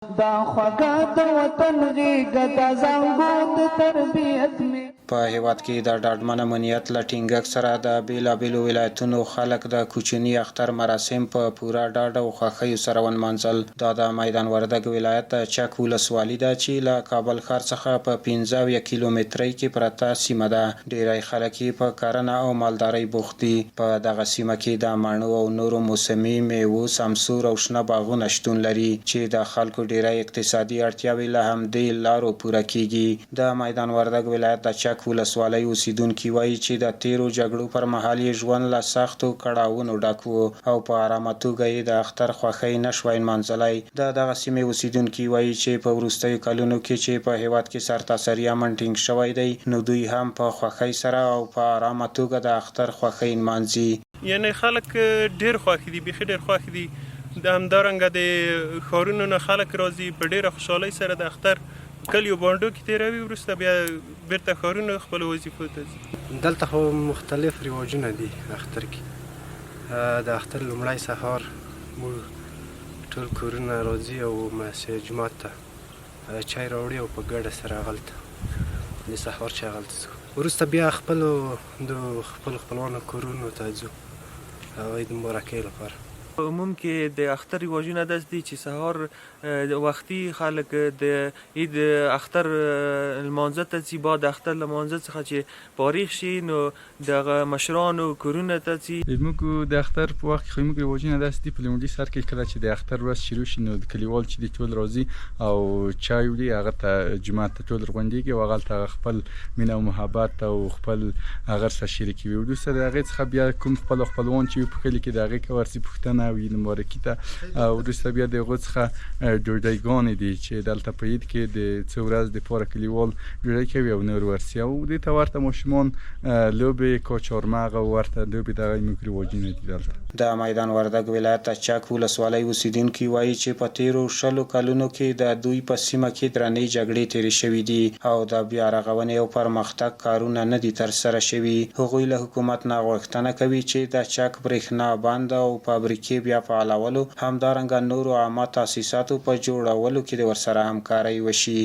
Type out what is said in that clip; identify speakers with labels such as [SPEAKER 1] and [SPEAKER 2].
[SPEAKER 1] دا خوږه د وطن غېږه دا زانګو د تربیت مې
[SPEAKER 2] په هیواد کې د ډاډمن امنیت له ټینګښت سره د بیلابیلو ولایتونو خلک د کوچني اختر مراسم په پوره ډاډ او خوښیو سره ونمانځل. دا د میدان وردګ ولایت د چک ولسوالي ده چې له کابل ښار څخه په 15 کیلومترۍ کې پرته سیمه ده. ډیری خلک یې په کرنه او مالدارۍ بوخت دي. په دغه سیمه کې د مڼو او نورو موسمي میوو سمسور او شنه باغونه شتون لري چې د خلکو ډیری اقتصادي اړتیاوې له همدې لارو پوره کیږي. د میدان وردګ ولایت د چک ولسوالۍ اوسیدونکي وایي چې د تیرو جګړو پر مهال یې ژوند له سختو کړاوونو ډک و او په ارامه توګه یې د اختر خوښۍ نشوای نمانځلی. د دغه سیمې اوسیدونکي وایي چې په وروستیو کلونو کې چې په هیواد کې سرتاسري امن ټینګ شوی دی نو دوی هم په خوښۍ سره او په ارامه توګه د اختر خوښۍ نمانځي.
[SPEAKER 3] یعنی خلک ډیر خوښ دي، بیخي ډیر خوښ دي. د همدارنګه د ښارونو نه خلک راځي په ډیره خوشحالۍ سره د اختر کلیو بانډو کې تیروي، وروسته بیا بیرته ښارونو خپلو وظیفو ته ځي.
[SPEAKER 4] دلته خو مختلف رواجونه دي اختر کې. د اختر لومړی سهار موږ ټول کورونه راځي او مسجد جومات ته چای راوړي او په ګډه سره هغلته د سهار چای هغلته څښو. وروسته بیا خپلو خپلوانو کورونو ته ځو عید مبارکۍ لپاره.
[SPEAKER 5] په عموم کې د اختر رواجونه داسې دي چې سهار وختي خلک د عید اختر لمانځه ته ځي. بعد اختر لمانځه څخه چې فارغ شي نو دغه مشرانو کورونه ته ځي.
[SPEAKER 6] موږ د اختر په وخت کې خو موږ رواجونه داسې دي په لومړي سر کې کله چې د اختر ورځ شروع شي نو د کلیوال چې دي ټول راځي او چای وړي هغه ته جومات ته ټول راغونډېږي او هغلته خپل مینه او محبت او خپل هغه سره شریکوي. وروسته د هغې څخه بیا کوم خپلوان چې وي په کلي کې د هغې که ورسي پوښتنه او عید مبارکي ته او وروسته بیا د هغو څخه ډوډۍ دي چې دلته په عید کې د څو ورځې دپاره کلیوال ډوډۍ کوي او نور ورسي او دې ته ورته ماشومان لوبې کاچارمغ او ورته لوبې دغه موږ رواجونه دي دلته.
[SPEAKER 2] د میدان وردګ ولایت د چک ولسوالۍ اوسیدونکي وایي چې په تیرو 20 کلونو کې د دوی په سیمه کې درنې جګړې تیرې شوي دي او د بیا رغونې او پرمختګ کارونه نه دي ترسره شوي. هغوی له حکومت نه غوښتنه کوي چې د چک برېښنا بند او فابریکې بیا فعالولو همدارنګه نورو عامه تاسیساتو په جوړولو کې د ورسره همکارۍ وشي.